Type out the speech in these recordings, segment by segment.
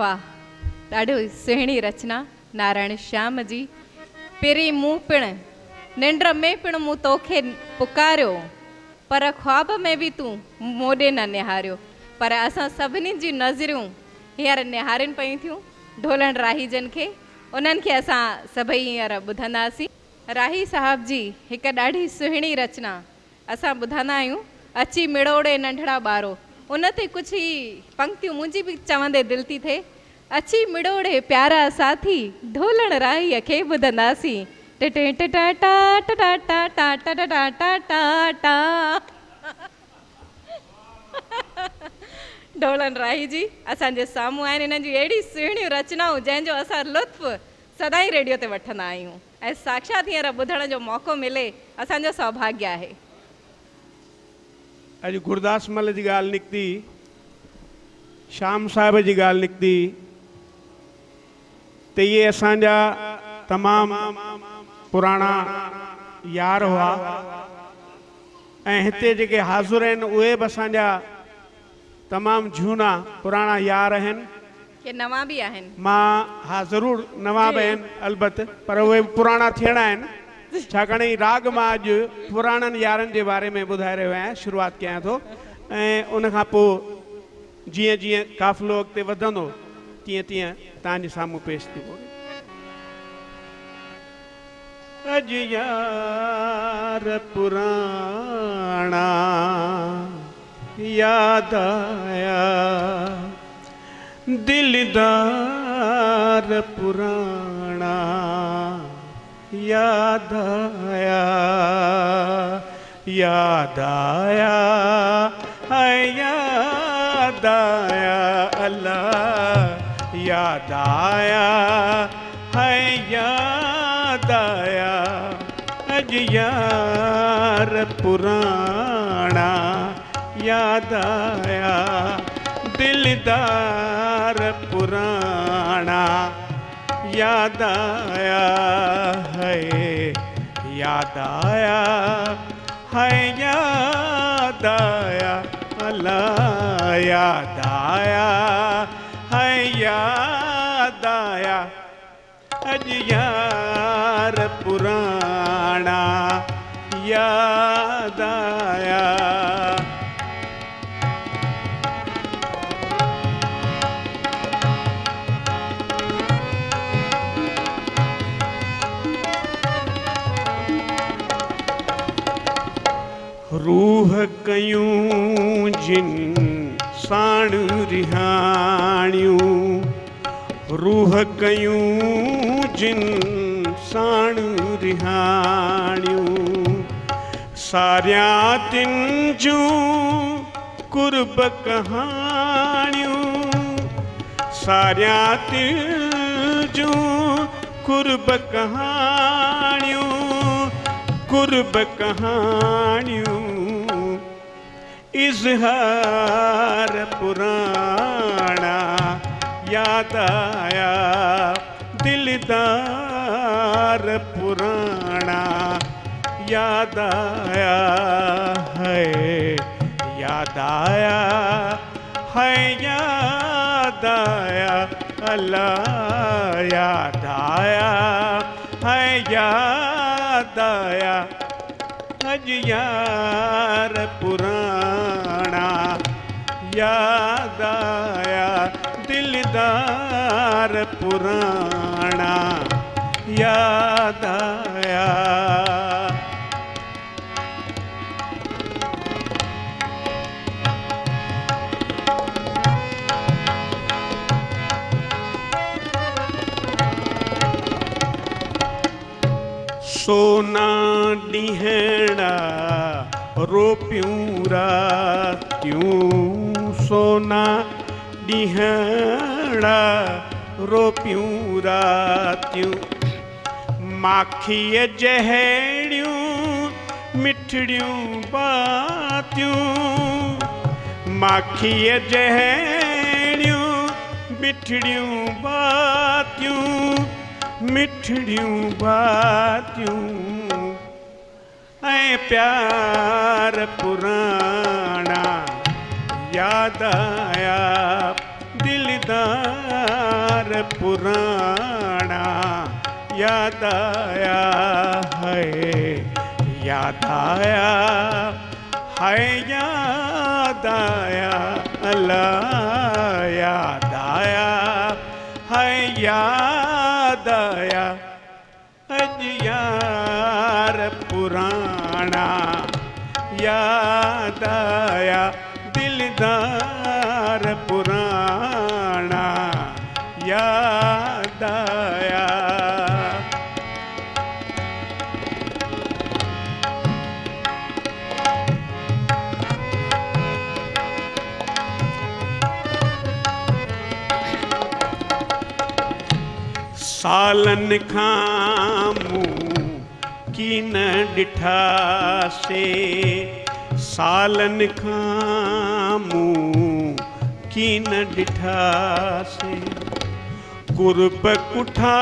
वाह, ॾाढो सुहिणी रचना नारायण श्याम जी। पहिरीं मूं पिण निंड में पिण मूं तोखे पुकारियो, पर ख्वाब में भी तूं मोॾे न निहारियो। पर असां सभिनी जी नज़रियूं हींअर निहारनि पयूं थियूं ढोलण राही जन खे। उन्हनि खे असां सभई हींअर ॿुधंदासीं। राही साहब जी हिकु ॾाढी सुहिणी रचना असां ॿुधंदा आहियूं, अची मिड़ोड़े नंढड़ा ॿारो। उन ते कुझु ई पंक्तियूं मुंहिंजी बि चवंदे दिलि थी थिए। अची मिड़ोड़े प्यारा साथी ढोलण राहीअ खे ॿुधंदासीं। ढोलण राही जी असांजे साम्हूं आहिनि। इन्हनि जी अहिड़ी सुहिणियूं रचनाऊं जंहिंजो असां लुत्फ़ सदाई रेडियो ते वठंदा आहियूं ऐं साक्षात हींअर ॿुधण जो मौक़ो मिले असांजो सौभाग्य आहे। अॼु गुरदास मल जी ॻाल्हि निकिती, श्याम साहिब जी ॻाल्हि निकिती, त इहे असांजा तमामु पुराणा यार हुआ ऐं हिते जेके हाज़ुर आहिनि उहे बि असांजा तमामु झूना पुराणा यार आहिनि। के नवां बि आहिनि? मां हा ज़रूरु नवां बि आहिनि अलबत, पर उहे पुराणा थियणा आहिनि। छाकाणि राग मां अॼु पुराणनि यारनि जे बारे में ॿुधाए रहियो आहियां, शुरूआति कयां थो ऐं उनखां पोइ जीअं जीअं काफ़िलो अॻिते वधंदो तीअं तीअं तव्हांजे साम्हूं पेश थींदो। अॼु यार पुराणा याद आया, दिलदार पुराणा याद आया, याद आया है, याद आया अल्लाह, याद आया है, याद आया अज यार पुराणा याद आया, दिलदार पुराणा याद आया है, याद आया है, याद आया अल्लाह, याद आया है, याद आया अज यार पुराणा याद आया। रूह कयूं जिन साण रिहाणियूं, रूह कयूं जिन साण रिहाणियूं, सारियां तिन जूं कुर्ब कहाणियूं, सारियां तिन जूं कुर्ब कहाणियूं, कुर्ब कहाणियूं, इज़हार पुराणा याद आया, दिलदार पुराणा याद आया है, याद आया है, याद आया अल्लाह, याद आया है, याद आया अज यार पुराणा याद आया, दिलदार पुराणा याद आया। सोना ॾींहड़ा रोपियूं रातियूं, सोना ॾींहड़ा रोपियूं रातियूं, माखीअ जहिड़ियूं मिठड़ियूं बातियूं, माखीअ जहिड़ियूं मिठड़ियूं बातियूं, मिठड़ियूं बातियूं ऐं प्यार पुराणा याद आया, दिलदार पुराना याद आया है, याद आया है, याद आया अल्लाह, याद आया है, याद आया अज यार पुराना याद आया, दिलदार पुराना याद आया। सालन खां मूं की न ॾिठा से, सालन खां मूं की न ॾिठा से, कुर्ब कुठा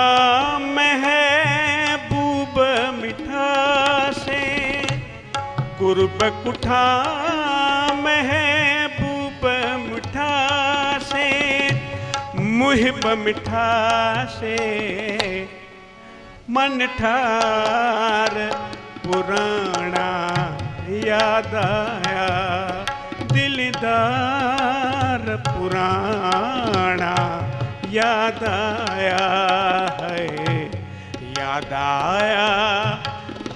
महबूब मिठा से, कुर्ब कुठा महबूब मिठा से, मुहिब मिठा से, मन ठार पुराना याद आया, दिलदार पुराना याद आया है, याद आया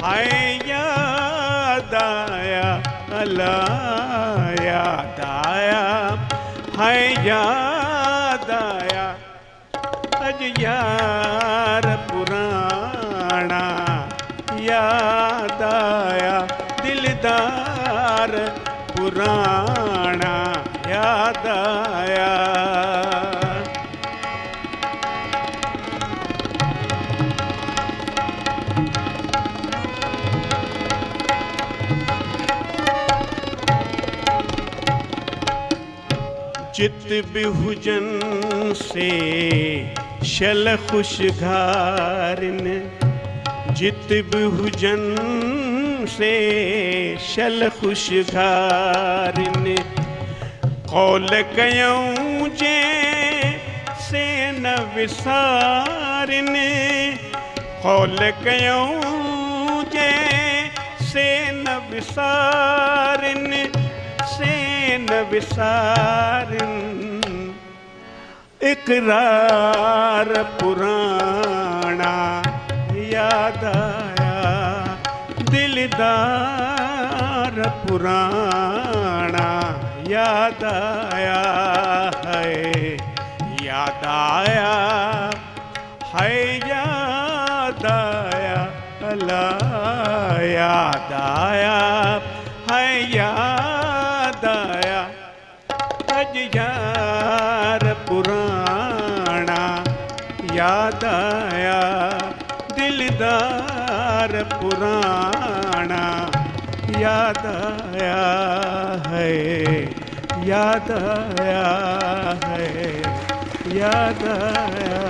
है, याद आया अल्लाह, याद आया है, याद आया अज यार पुराना याद आया, दिलदार पुराना याद आया। चित भी हुजन से शल खुशगारिन, जित भी हुजन से शल खुशगारिन, कौल कयूं जे से न विसारिन, कौल कयूं जे से न विसारिन, से न विसारिन, इकरार पुराना याद आया, दिलदार पुराना याद आया है, याद आया है, याद आया अल्लाह, याद आया है, याद आया अज यार पुराना याद आया, दिलदार पुराना याद आया है, याद आया है, याद आया।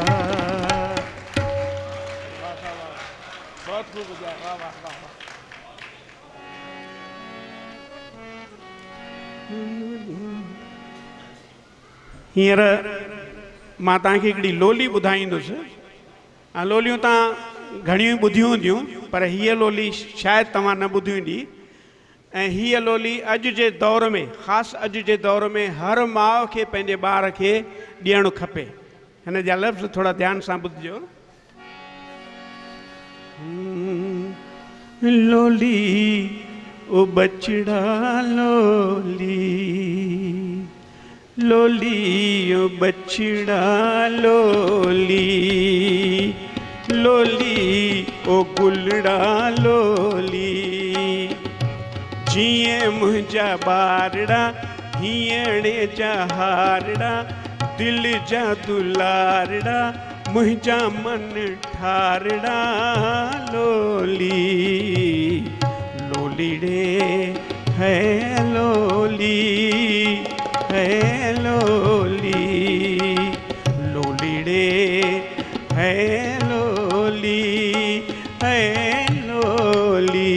बहुत खूब हो गया, वाह वाह वाह। हींअर मां तव्हांखे हिकिड़ी लोली ॿुधाईंदुसि। लोलियूं तव्हां घणियूं ॿुधियूं हूंदियूं, पर हीअ लोली शायदि तव्हां न ॿुधी हूंदी। ऐं हीअ लोली अॼु जे दौर में, ख़ासि अॼु जे दौर में हर माउ खे पंहिंजे ॿार खे ॾियणु खपे। हिन जा लफ़्ज़ थोरा ध्यान सां ॿुधिजो। लोली ओ बचड़ा लोली, लोली ओ बचड़ा लोली, लोली ओ गुलड़ा लोली, जिए मुंहिंजा ॿारड़ा हीअणे जा हारड़ा, दिल जा दुलारड़ा मुंहिंजा मन ठारड़ा लोली, लोली रे है लोली, है लोली, लोली रे है लोली, है लोली,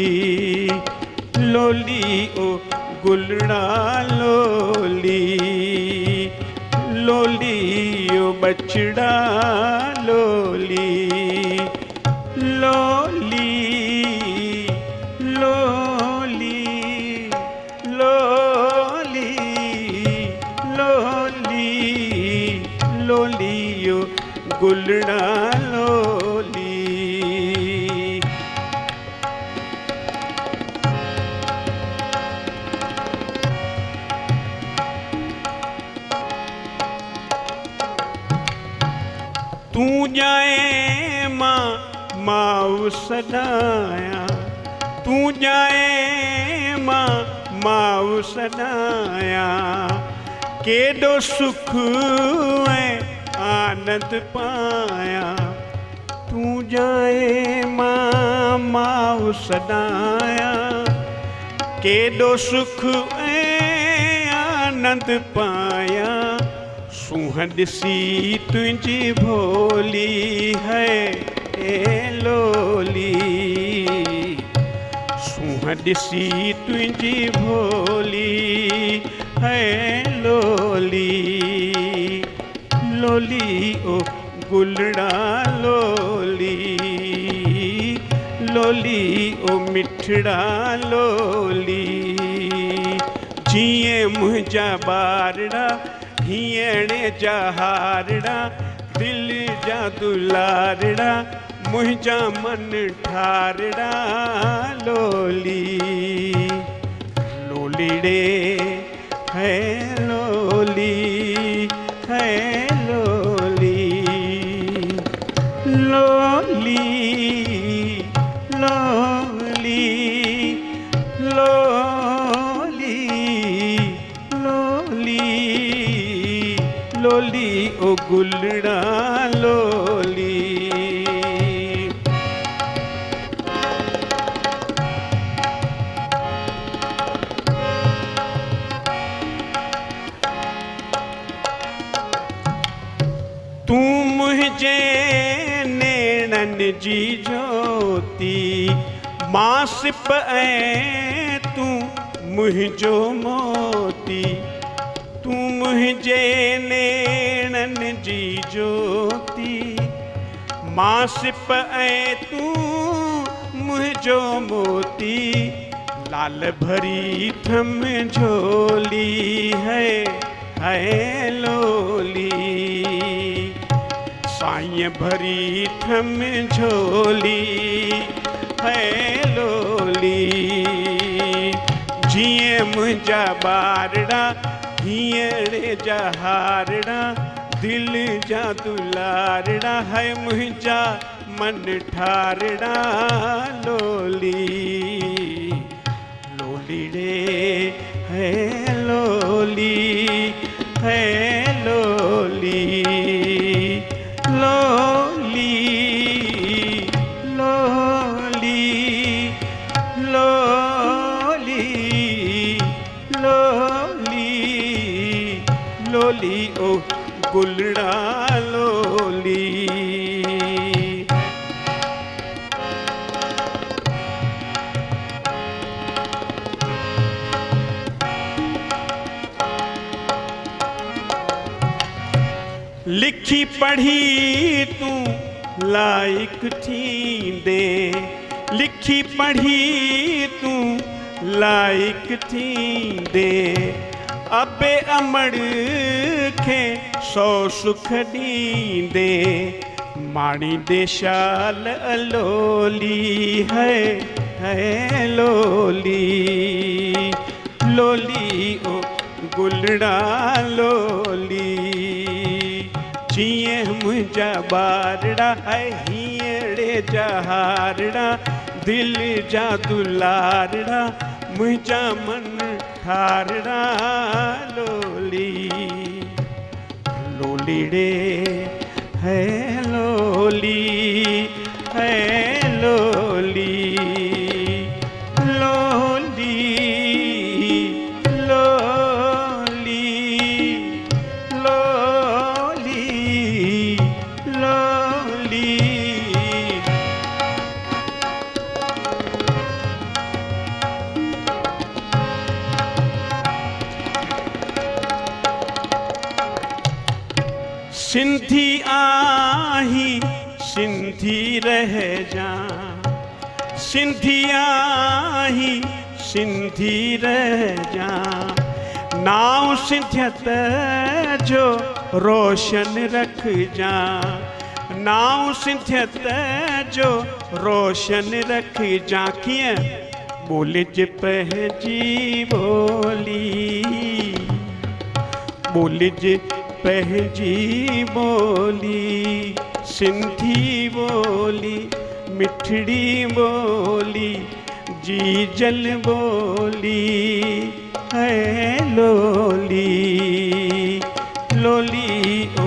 लोली ओ गुलड़ा लोली, लोली ओ बछड़ा लोली लोली लोली लोली लोली लोलियो गुलड़ा लोली। तू जाए माँ माऊ सदाया, तू जाए माँ माऊ सदाया, केडो सुख है आनंद पाया। तू जाए माँ माऊ सदाया, केडो सुख है आनंद पाया। सुहदसी तुझी भोली है ए लोली, सुहदसी तुझी भोली है लोली लोली ओ गुलड़ा लोली लोली ओ मिठड़ा लोली। जिए मुझा बारड़ा हियणे जहारड़ा, दिल जा दुलारड़ा, मुझा मन ठारड़ा लोली लोलीड़े है लोली है लोली लोली लोली लोली लोली लोली ओ गुलड़ा लोली। तू मुझे नैनन जी ज्योति, मां सिप ऐं तू मुझो मोती। तू मुझे नैनन जी ज्योति, मां सिप ऐं तू मुझो मोती। लाल भरी थम झोली है लोली, साईं भरी थम झोली है लोली। जिए मुझा बारड़ा हियड़े जहारड़ा, दिल जा दुलारड़ा है मुझा मन ठारड़ा लोली लोलीड़े है लोली है लोली लोली लोली लोली लोली लोली ओ गुलड़ा लोली। लिखी पढ़ी तू लाइक थींदे, लिखी पढ़ी तू लाइक थींदे। अबे अमड़ खे सौ सुख ॾींदे, माणी देशाल अलोली है लोली लोली ओ गुलड़ा लोली। जिए मुझा बारड़ा है हियड़े जहारड़ा, दिल जा दुलारड़ा मुझा मन ठारड़ा लोली लोलीड़े है लोली है लोली लोली लोली लोली लोली। सिंधी आही सिंधी रह जा, सिंधी आही सिंधी रह जा, नाव सिंधियत जो रोशन रख जा, नाव सिंधियत जो रोशन रख जा। कीअं? ॿोलिज पंहिंजी ॿोली, ॿोलिज पंहिंजी ॿोली, सिंधी ॿोली मिठड़ी ॿोली, जी जल ॿोली है लोली, लोली ओ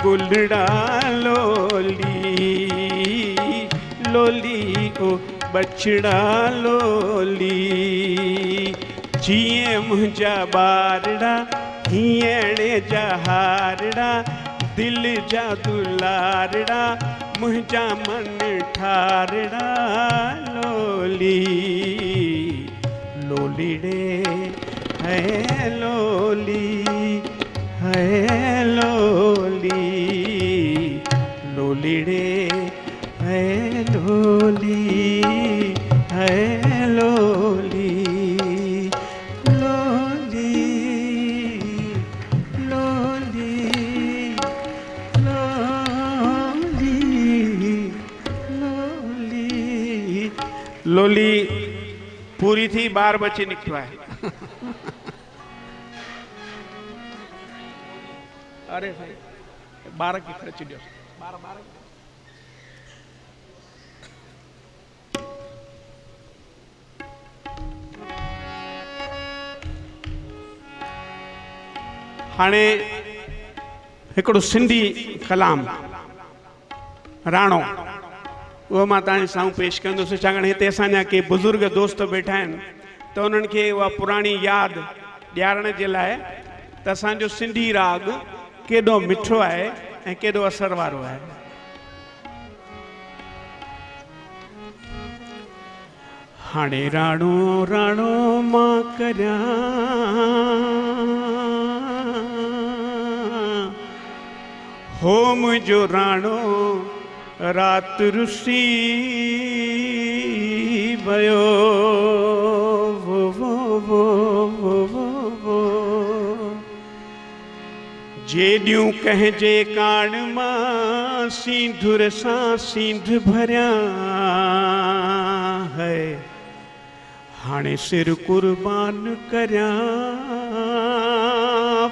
गुलड़ा लोली, लोली ओ बछड़ा लोली, जिए मुंहिंजा ॿारड़ा हीअण जा हारड़ा, दिल जा दुलारड़ा मुंहिंजा मन ठारड़ा लोली, लोलीड़े है लोली, है लोली, लोलीड़े है लोली, है लोली, लोली, लोली, लोली, लोली पूरी थी, बार बची निकतो है। अरे भाई 12 की खर्च दियो 12 हाणे हिकिड़ो सिंधी कलाम राणो वो मां तव्हांजे साम्हूं पेश कंदुसि, छाकाणि हिते असांजा के बुज़ुर्ग दोस्त वेठा आहिनि त उन्हनि खे उहा पुराणी यादि ॾियारण जे लाइ त असांजो सिंधी राग केॾो मिठो आहे ऐं केॾो असर वारो आहे। हाणे राणो राणो मां करियां हो मुंहिंजो राणो रात रुसी भयो, वो वो वो वो वो वो जेॾियूं कंहिंजे कान मां सींधुर सां सींध भरियां है, हाणे सिर कुर्बान करियां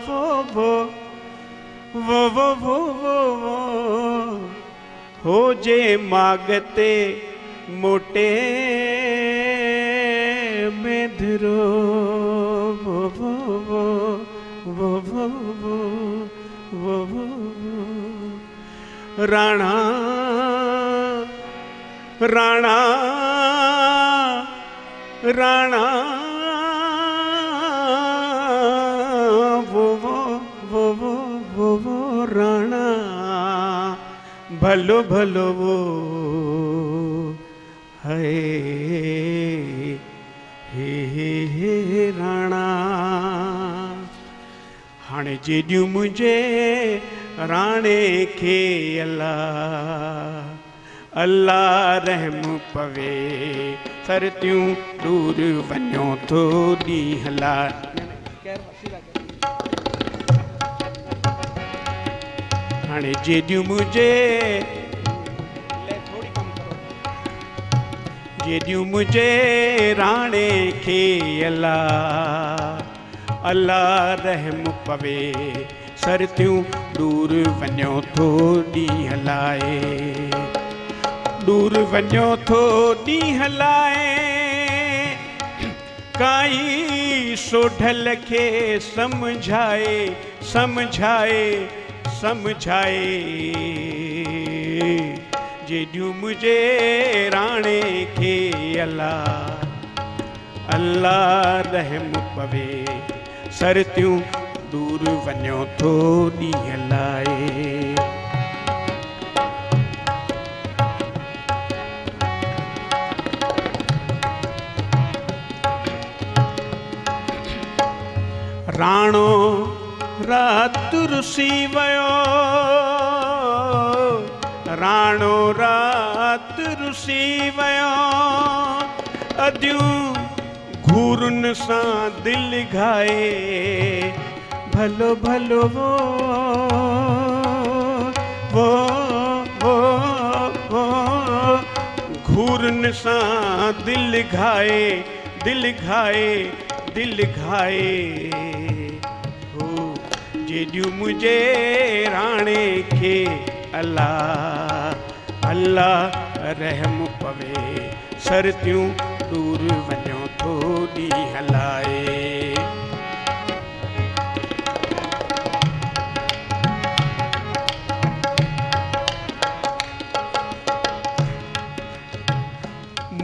वो वो वो वो वो वो वो हो जे मागते मोटे मेधरो वो वो वो वो वो वो वो राणा राणा राणा वो वो वो वो वो वो राणा भलो भलो वो है हे राणा। हाणे जेॾियूं मुंहिंजे राणे खे अल्लाह अल्लाह रहम पवे, सरतियूं दूर वञो थो ॾींहुं ला। हाणे जेॾियूं मुंहिंजे जेॾियूं मुंहिंजे राणे खे अल्लाह अल्लाह रहम पवे, सरतियूं दूर वञो थो ॾींहुं लाए, दूर वञो थो ॾींहुं लाए, काई सोढल खे सम्झाए सम्झाए सम्झाए, जेॾियूं मुंहिंजे राणे खे अल्लाह अल्लाह रहम पवे, सरतियूं दूर वञो थो ॾींहुं लाए। राणो रात रुसी वयो राणो रात रुसी वयो अदियूं घूरन सा दिल घाए भलो भलो वो घूरन सा दिल घाए दिल घाए दिल घाए हो जेॾियूं मुझे राणे खे अल्लाह अल्लाह रहम पवे सरतियूं दूर वञो थो ॾींहुं हलाए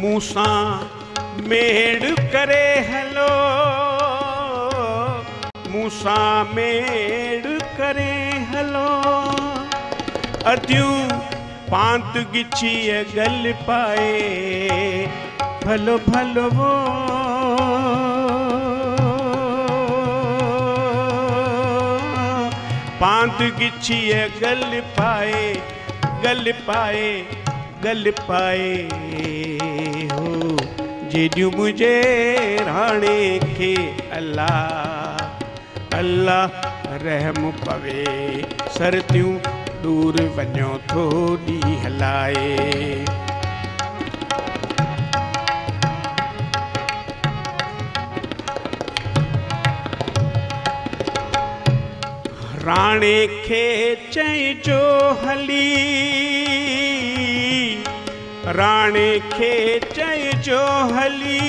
मूसा मेड़ करे हलो मूसा मेड़ करे हलो अदियूं पांत गिची गल पाए भलो भलो वो पांत गिची गल पाए गल पाए गल पाए हो जेॾियूं मुझे राणे खे अल्लाह अल्लाह रहम पवे सरतियूं दूर वञो थो ॾींहुं हलाए राणे खे चइजो हली राणे खे चइजो हली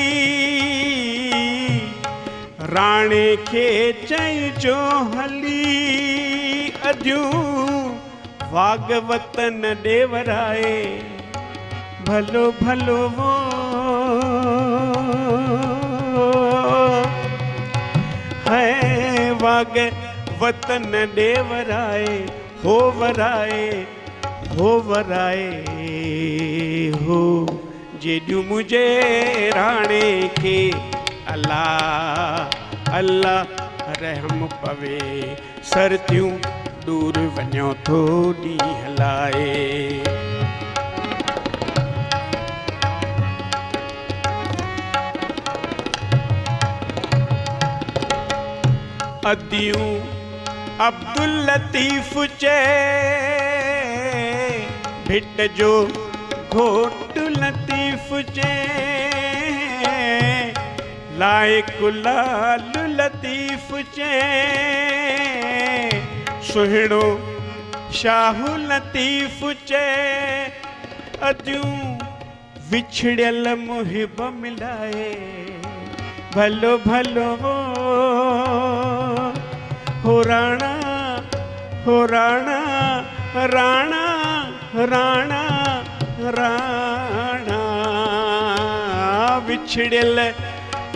राणे खे चइजो हली अदियूं वाग वतन ॾेवराए भलो भलो वो है वाग वतन ॾेवराए हो वराए हो जेॾियूं मुझे राणे खे अल्लाह अल्लाह रहम पवे सरतियूं दूर वञो थो ॾींहुं हलाए अदियूं अब्दुल लतीफ़ चे भिट जो घोट लतीफ़ चे लाइक़ु लाल लतीफ़ चे सुहिणो शाहू लतीफ़ चे अदियूं विछड़ियल मुहिब मिलाए भलो भलो हो राणा राणा राणा राणा विछड़ियल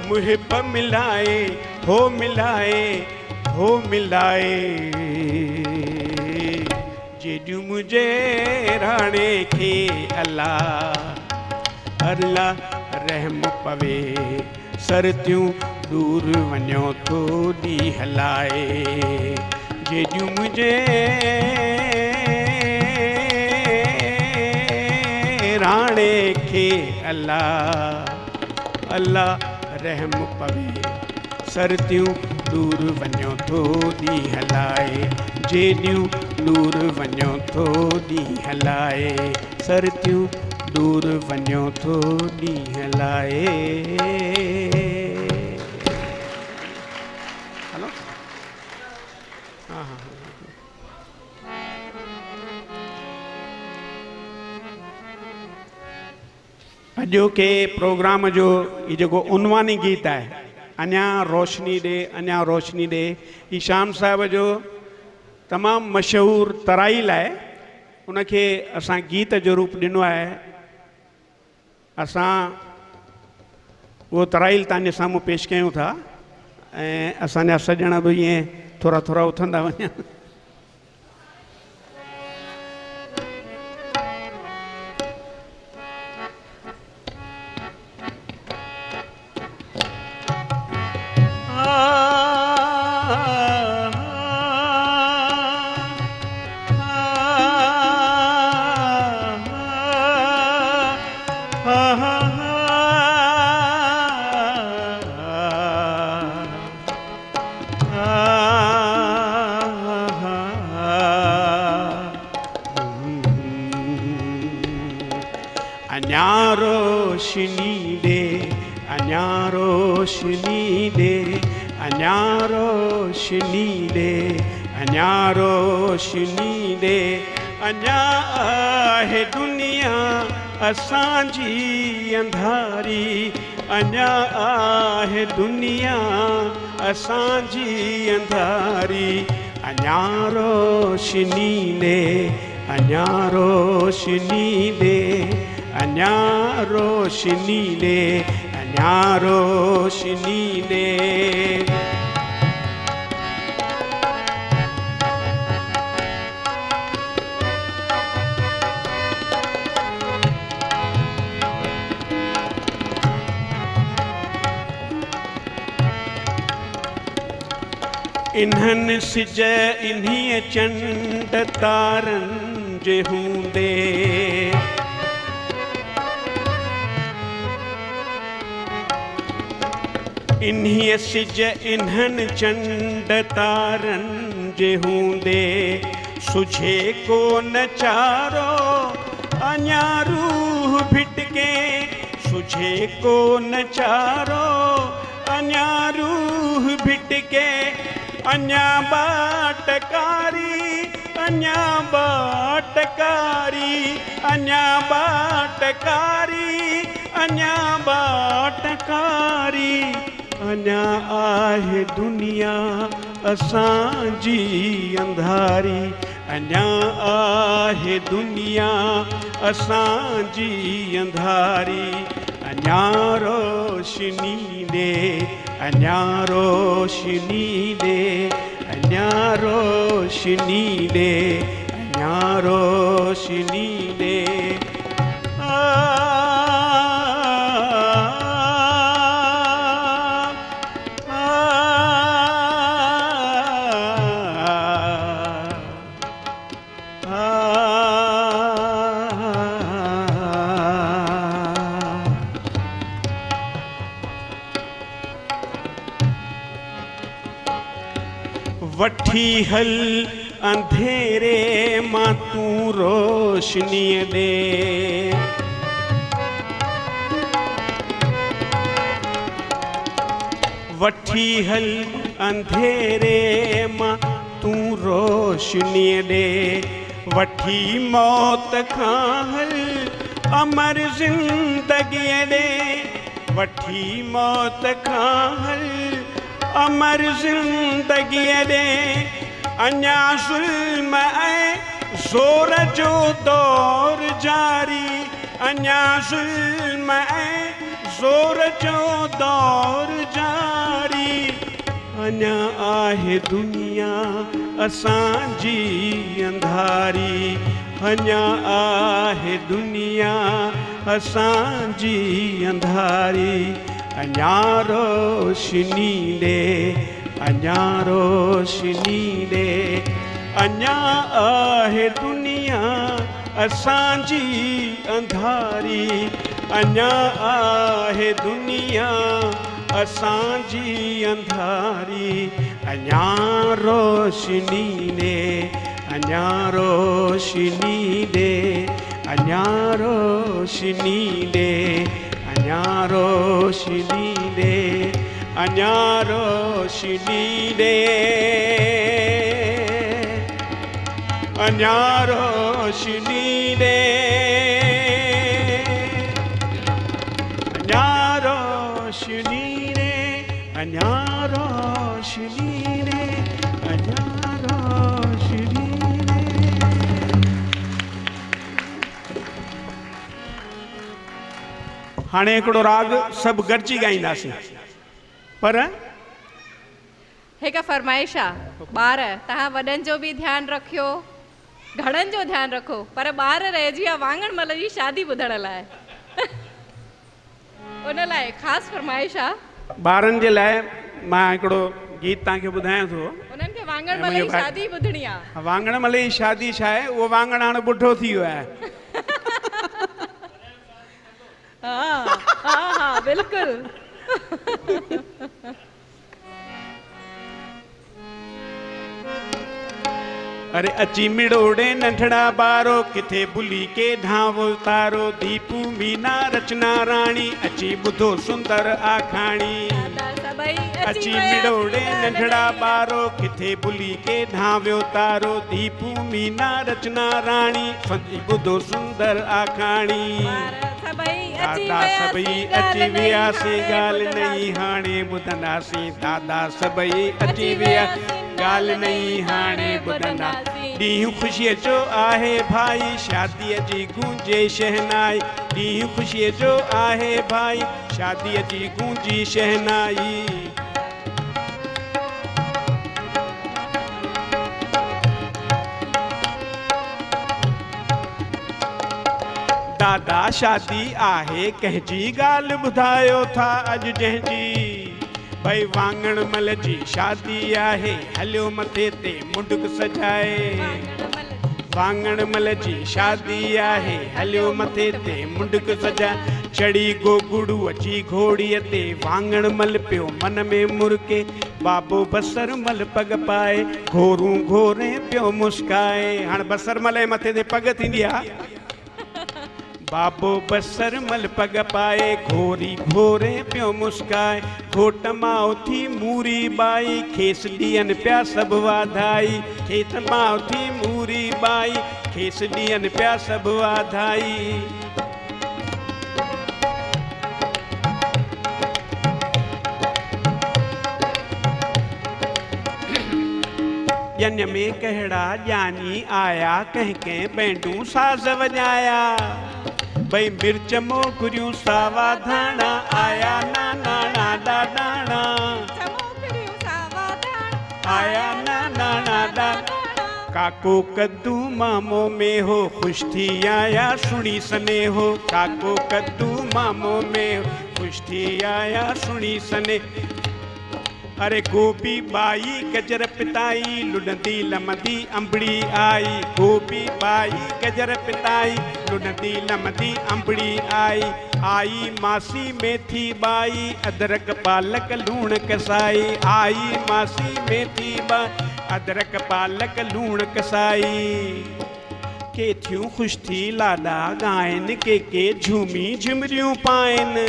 मुहिब मिलाए हो मिलाए जेॾियूं मुझे राणे खे अल्लाह अल्लाह रहम पवे सरतियूं दूर वञो थो ॾींहुं हलाए जेॾियूं मुझे राणे खे अल्लाह अल्लाह रहम पवे सरतियूं दूर वञो थो ॾींहुं हलाए जेॾियूं दूर वञो थो ॾींहुं हलाए सरतियूं दूर वञो थो ॾींहुं हलाए अॼोके प्रोग्राम जो ये जेको उनवानी गीत है अञा रोशनी ॾे ही श्याम साहब जो तमामु मशहूर तराइल है उनके असां गीत जो रूप ॾिनो है असां वो तराइल तव्हांजे साम्हूं पेश कयूं था ऐं असांजा सॼण बि ईअं थोड़ा थोड़ा उथंदा वञनि अञा रोशनी दे, अञा रोशनी दे, अञा रोशनी दे, अञा रोशनी दे। अञा आहे दुनिया असांजी अंधारी, अञा आहे दुनिया असांजी अंधारी। अञा रोशनी दे, अञा रोशनी दे, अञा रोशनी दे, अञा रोशनी दे। इन्हनि सिज इन्हीअ चंड तारनि जे हूंदे, इन्हीअ सिज इन्हनि चंड तारनि जे हूंदे। सुझे कोन चारो अञा रूह भिटके, सुझे कोन चारो अञा रूह भिटके। अञा बाटकारी, अञा बाटकारी, अञा बाटकारी, अञा बाटकारी। अञा आहे दुनिया असांजी अंधारी, अञा आहे दुनिया असांजी अंधारी। अञा रोशनी दे, अञा रोशनी दे, अञा रोशनी दे, अञा रोशनी दे। वठी हल अंधेरे मां तू रोशनी दे, वठी हल अंधेरे मां तू रोशनी दे। वठी मौत खां हल अमर जिंदगी दे, वठी मौत खां हल अमर जिंदगी दे। अञा ज़ुल्म ऐं ज़ोर जो दौर जारी, अञा ज़ुल्म ऐं ज़ोर जो दौर जारी। अञा आहे दुनिया असांजी अंधारी, अञा आहे दुनिया असांजी अंधारी। अञा रोशनी दे, अञा रोशनी दे, अञा आहे दुनिया असांजी अंधारी। अञा आहे दुनिया असांजी अंधारी। अञा रोशनी दे, अञा रोशनी दे, अञा रोशनी दे, अञा रोशनी दे, अञा रोशनी दे, अञा रोशनी दे, अञा रोशनी दे, अञा रोशनी दे, अञा रोशनी दे। हाणे हिकिड़ो राग सभु गॾिजी ॻाईंदासीं, पर हिकु फरमाइश आहे, ॿार तव्हां वॾनि जो बि ध्यानु रखियो, घणनि जो ध्यानु रखो, पर ॿार रहिजी विया वाङण मल जी शादी ॿुधण लाइ। उन लाइ ख़ासि फरमाइश आहे। ॿारनि जे लाइ मां हिकिड़ो गीत तव्हांखे ॿुधायां थो। उन्हनि खे वाङण मल जी शादी ॿुधणी आहे। वाङण मल जी शादी छा आहे, उहो वाङण हाणे ॿुढो थी वियो आहे। हाँ हाँ हाँ बिल्कुल। अरे अची मिड़ोड़े नंढड़ा बारो किथे बुली के धावो तारो दीपू मीना रचना राणी अची बुधो सुंदर आखाणी अची मिड़ोड़े नंढड़ा बारो किथे बुली के धाव्यो तारो दीपू मीना रचना राणी अची बुधो सुंदर आखाणी दादा सबई अची वियासी गाल नहीं हाणे बुधंदासी दादा सबई अची वियासी गाल नहीं हाणे बुधंदा ॾींहुं ख़ुशीअ जो आहे भाई शादीअ जी गूंजे शहनाई ॾींहुं ख़ुशीअ जो आहे भाई शादीअ जी गूंजी शहनाई दादा शादी आहे कंहिंजी ॻाल्हि ॿुधायो था अॼु जंहिंजी भाई वांगण मल जी शादी आहे हलियो मथे ते मुंडक सजाए वांगण मल जी शादी आहे हलियो मथे ते मुंडक सजाए चढ़ी गोगुड़ू अची घोड़ीअ ते वांगण मल पियो मन में मुरके बाबो बसर मल पग पाए घोरूं घोरे पियो मुस्काए हाणे बसर मल जे मथे ते पग थींदी आहे बाबो बसर मल पग पाए घोरी घोरे पियो मुस्काए घोट माओ थी मूरी बाई खेस ॾियनि पिया सभु वाधाई खेत माओ थी मूरी बाई खेस ॾियनि पिया सभु वाधाई ॼञ में कहिड़ा ॼानी आया कंहिं कंहिं बैंडूं साज़ वॼाया भई मिर्च मोगरियूं सावा धाणा आया नाना नाडा डाणा आया नाना नाडा काको कद्दू मामो में हो खुश थी आया सुनी सने हो काको कद्दू मामो में खुश थी आया सुनी सने अरे गोपी बाई गजर पिताई लुडंदी लमदी अंबड़ी आई गोपी बाई गजर पिताई लुडंदी लमदी अंबड़ी आई मासी मेथी बाई अदरक पालक लूण कसाई आई मासी मेथी बाई अदरक पालक लूण कसाई के थियूं ख़ुशि थी लाॾा ॻाइनि के झूमी झुमरियूं पाइनि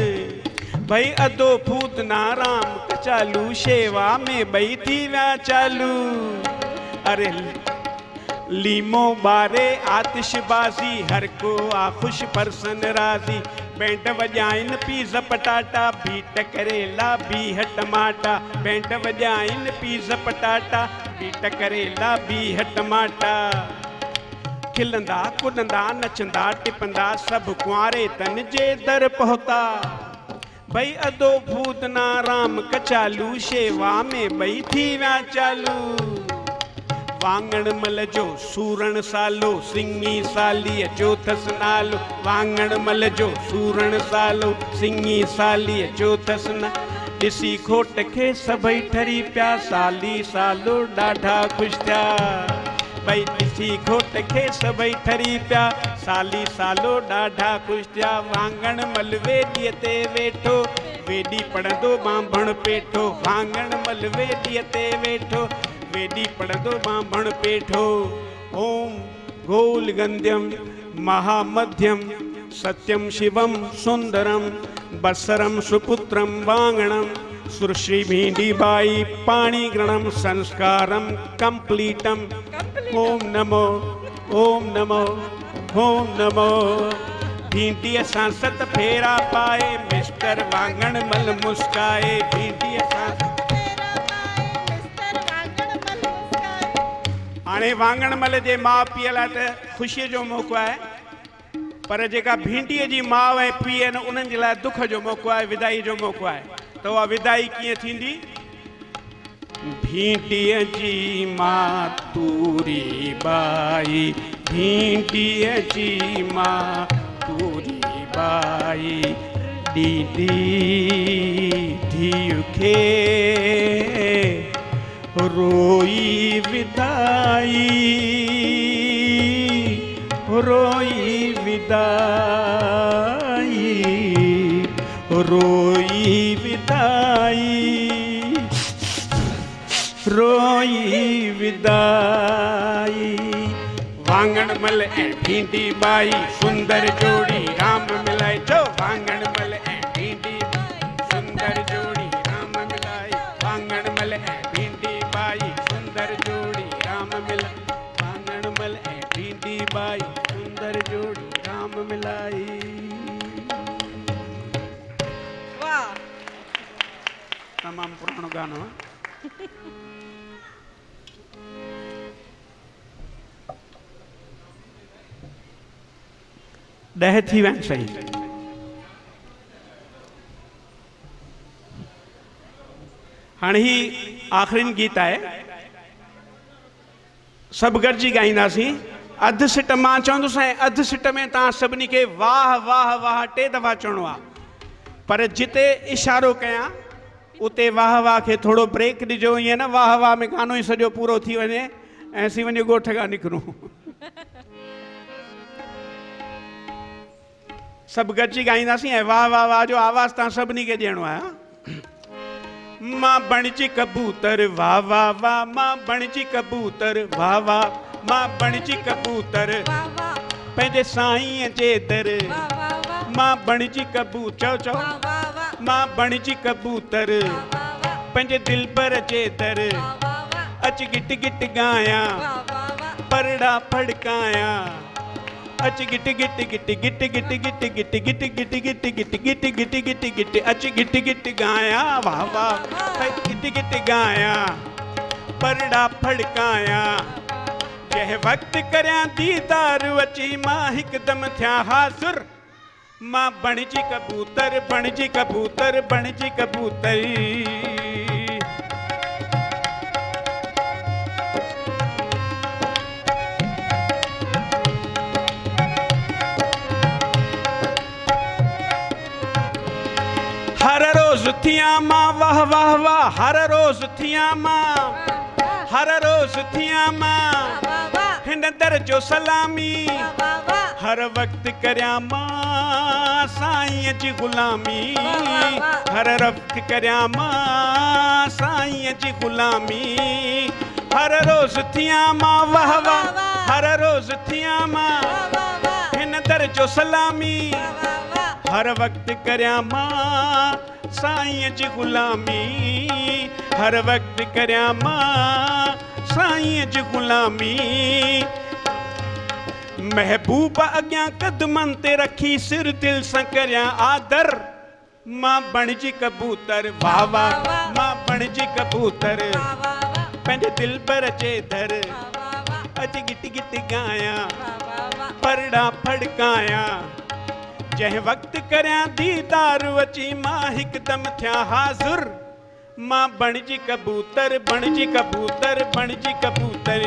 भई अदो पूतना राम कचालू शेवा में बई थी विया चालू अरे लीमो बारे आतिशबाजी हर को आ खुश परसन राजी बैंड वॼाइनि पीज़ पटाटा बीट करेला बीह टमाटा बैंड वॼाइनि पीज़ पटाटा बीट करेला बीह टमाटा खिलंदा कुॾंदा नचंदा टिपंदा सभु कुंवारे तन जे दर पहुता भई अदो भूतना राम कचालू शेवा में बई थी विया चालू वांगण मल जो सूरण सालो सिंगी सालीअ जो अथसि नालो वांगण मल जो सूरण सालो सिंगी सालीअ जो अथसि नालो ॾिसी घोट खे सभई ठरी पिया साली सालो ॾाढा ख़ुशि थिया भई ॾिसी घोट खे सभई ठरी पिया साली सालो ॾाढा ख़ुशि थिया वांगण मल वेॾीअ ते वेठो वेॾी पढ़ंदो बांभण पेठो वांगण मल वेॾीअ ते वेठो वेॾी पढ़ंदो बांभण पेठो ओम गोल गंध्यम महामध्यम सत्यम शिवम सुंदरम बसरम सुपुत्रम वांगणम सुश्री भींडी बाई पाणी ग्रणम संस्कारम कंप्लीटम ओम नमो ओम नमो ओम नमो भींडीअ सां सत फेरा पाए मिस्टर वांगण मल मुस्काए भींडीअ सां हाणे वांगण मल जे माउ पीउ लाइ त ख़ुशीअ जो मौक़ो आहे पर जेका भींडीअ जी माउ ऐं पीउ आहिनि उन्हनि जे लाइ दुख जो मौक़ो आहे विदाई जो मौक़ो आहे त उहा विदाई कीअं थींदी भींडीअ जी मातूरी बाई भींडीअ जी मातूरी बाई ॾींदी धीउ खे रोई विदाई रोई विदाई रोई विदाई रोई विदाई। वांगण मल ऐं भींडी बाई सुंदर जोड़ी राम मिलाई। जो वांगण मल ऐं भींडी सुंदर जोड़ी राम मिलाई। वांगण मल ऐं भींडी बाई सुंदर जोड़ी राम मिलाई। वांगण मल ऐं भींडी बाई सुंदर जोड़ी राम मिलाई। वाह, तमाम पुरानो गानो। ॾह थी विया सही। हाणे ही आख़िरी गीत आहे, सभु गॾिजी ॻाईंदासीं। अधु सिट मां चवंदुसि ऐं अधु सिट में तव्हां सभिनी खे वाह वाह वाह 3 दफ़ा चवणो आहे, पर जिते इशारो कयां उते वाह वाह खे थोरो ब्रेक ॾिजो। ईअं न वाह वाह में गानो ई सॼो पूरो थी वञे ऐं असीं वञी ॻोठ खां निकिरूं। सभु गॾिजी ॻाईंदासीं ऐं वाह वाह वाह जो आवाज़ तव्हां सभिनी खे ॾियणो आहे। मां बणिजी कबूतर वाह वाह वाह, मां बणिजी कबूतर वाह वाह, मां बणिजी कबूतर पंहिंजे साईं जे दर। मां बणिजी कबूतर, चओ चओ, मां बणिजी कबूतर पंहिंजे दिलबर जे दर। अच गिट गिट गायां परड़ा फड़कायां। अच गिट गिट गिट गिट गिट गिट गिट गिट गिट गिट गिट गिट गिट गिट गिट अच गिट गिट गायां वाह वाह गिट गिट गायां परड़ा फड़कायां। जंहिं वक़्तु करियां दीदार अची मां हिकदमि थियां हाज़ुर। मां बणिजी कबूतर बणिजी कबूतर बणिजी कबूतर। हर रोज थियां मां वाह वाह वाह, हर रोज थियां मां, हर रोज थियां मां हिन दर जो सलामी। हर वक्त करियां मां साईं जी गुलामी। हर वक्त करियां मां साईं जी गुलामी। हर रोज थियां मां वाह वाह, हर रोज थियां मां हिन दर जो सलामी। हर वक्त करियां मां साईं जी गुलामी। हर वक्त करियां मां साईं जी गुलामी। महबूब अॻियां कदमनि ते रखी सिर दिल सां करियां आदर। मां बणिजी कबूतर वाह वाह, मां बणिजी कबूतर पंहिंजे दिलबर जे दर। अच गिट गिट गायां परड़ा फड़कायां। जंहिं वक़्तु करियां दीदार अची मां हिकदमि थियां हाज़ुर। मां बणिजी कबूतर बणिजी कबूतर बणिजी कबूतर।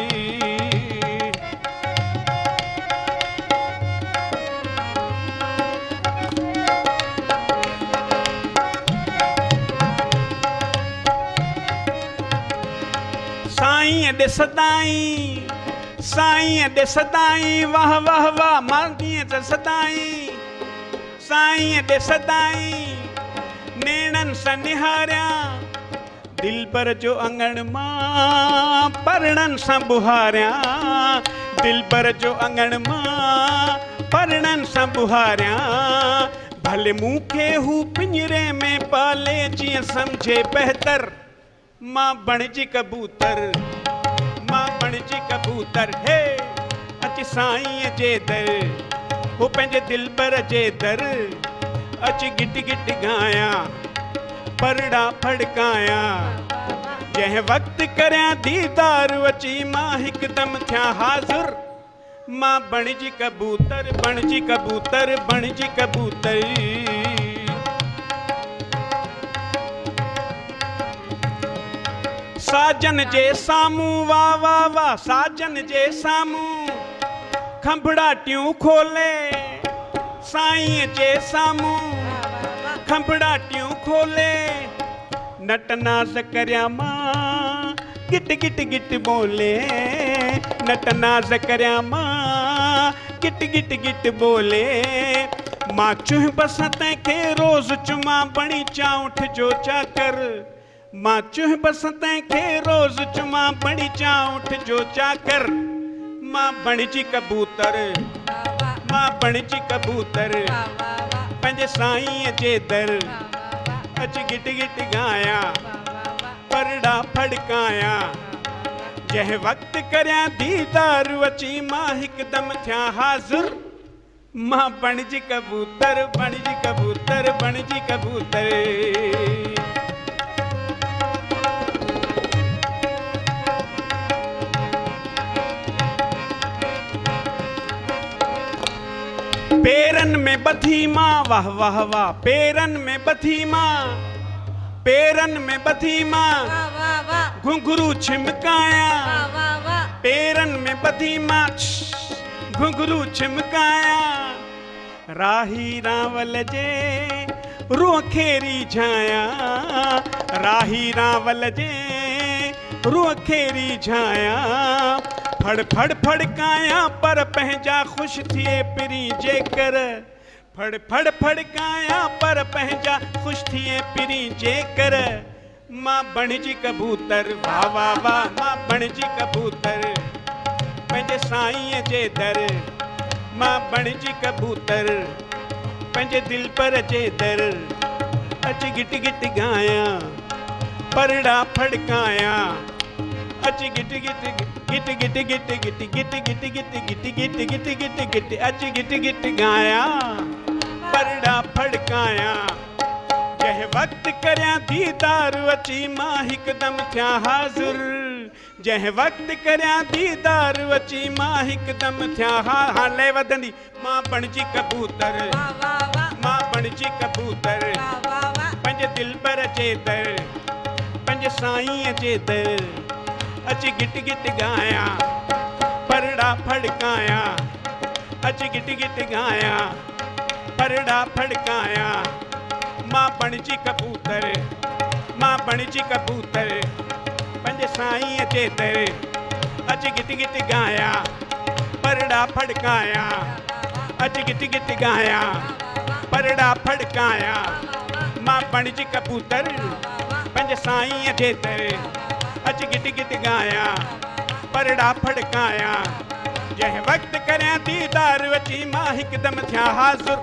साईं ॾिसदाई, साईं ॾिसदाई वाह वाह वाह, मां कीअं ॾिसदाई। साईं ॾिसदाई नेणनि सां निहारियां। दिलबर जो अंगण मां परणनि सां बुहारियां। दिलबर जो अंगण मां परणनि सां बुहारियां। भले मूंखे हू पिंजरे में पाले जीअं सम्झे बहितर। मां बणिजी कबूतर, मां बणिजी कबूतर। हे अच साईं जे दर, हो पंहिंजे दिलबर जे दर। अच गिट गिट गायां परड़ा फड़कायां। जंहिं वक़्तु करियां दीदार अची मां हिकदमि थियां हाज़ुर। मां बणिजी कबूतर बणिजी कबूतर बणिजी कबूतर। साजन जे साम्हूं वाह वाह वाह, साजन जे साम्हूं खंभड़ाटियूं खोले। साईं जे साम्हूं खंभड़ाटियूं खोले। नट नाज़ करियां मां गिट गिट गिट बोले। नट नाज़ करियां मां गिट गिट गिट बोले। मां चुह बस तंहिंखे रोज़ चुमां बणी चां उठ जो चाकर। मां चुह बसतें खे रोज चुमा बड़ी चा उठ जो चाकर मां बणिजी कबूतर मां बणिजी कबूतर पंहिंजे साईं जे दर अच गिट गिट गाया परड़ा फड़काया जह वक्त करया दीदार अची मां हिकदम थिया हाज़िर मां बणिजी कबूतर बणिजी कबूतर बणिजी कबूतर पेरन में बथी मां वाह वाह वाह पेरन में बथी मां पेरन में बथी मां घुंघरू छिमकाया पेरन में बथी मां घुंघरू छिमकाया राही रावल जे रूह खेरी झाया राही रावल जे रूह खेरी झाया फड़ फड़ फड़काया पर पंहिंजा खुश थिए पिरी जेकर फड़ फड़ फड़काया पर पंहिंजा खुश थिए पिरी जेकर मां बणिजी कबूतर वाह वाह वाह मां बणिजी कबूतर पंहिंजे साईं जे दर मां बणिजी कबूतर पंहिंजे दिल पर जे दर अच गिट गिट गाया परड़ा फड़काया अच गिट गिट गिट गिट गिट गिट गिट गिट गिट गिट गिट गिट गिट गिट अच गिट गिट गाया परड़ा फड़काया जह वक्त करया दीदार अची मां हिकदम थिया हाज़िर जह वक्त करया दीदार अची मां हिकदम थिया हाले वधंदी मां बणिजी कबूतर मां बणिजी कबूतर पंहिंजे दिल पर जे दर पंहिंजे साईं जे दर अच गिट गिट गाया परड़ा फड़काया अच गिट गिट गाया परड़ा फड़काया मां बणिजी कबूतर मां बणिजी कबूतर पंहिंजे साईं जे दर अच गिट गिट गाया परड़ा फड़काया अच गिट गिट गाया परड़ा फड़काया मां बणिजी कबूतर पंहिंजे साईं जे दर अच गिट गिट गाया परड़ा फड़काया जह वक्त करया दीदार अची मां हिकदम थिया हाज़िर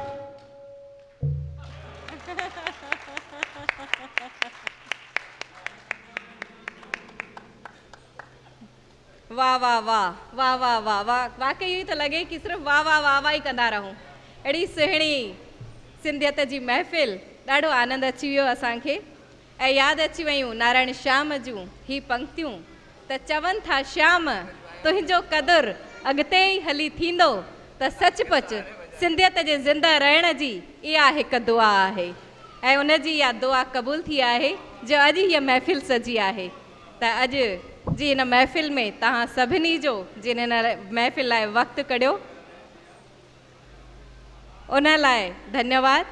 वाह वाह वाह वाह वाह वाह वाह वाकई इहो थो लॻे कि सिर्फ़ु वाह वाह वाह वाह ई कंदा रहूं अहिड़ी सुहिणी सिंधियत जी महफ़िल ॾाढो आनंद अची वियो असांखे ऐं यादि अची वियूं नारायण श्याम जूं ही पंक्तियूं त चवनि था श्याम तुंहिंजो क़दुरु अॻिते ई हली थींदो त सचपच सिंधियत जे ज़िंदा रहण जी इहा हिकु दुआ आहे ऐं उन जी इहा दुआ क़बूल थी आहे जो अॼु हीअ महफ़िल सजी आहे त अॼु जी हिन महफ़िल में तव्हां सभिनी जो जिन हिन महफ़िल लाइ वक़्तु कढियो उन लाइ धन्यवाद।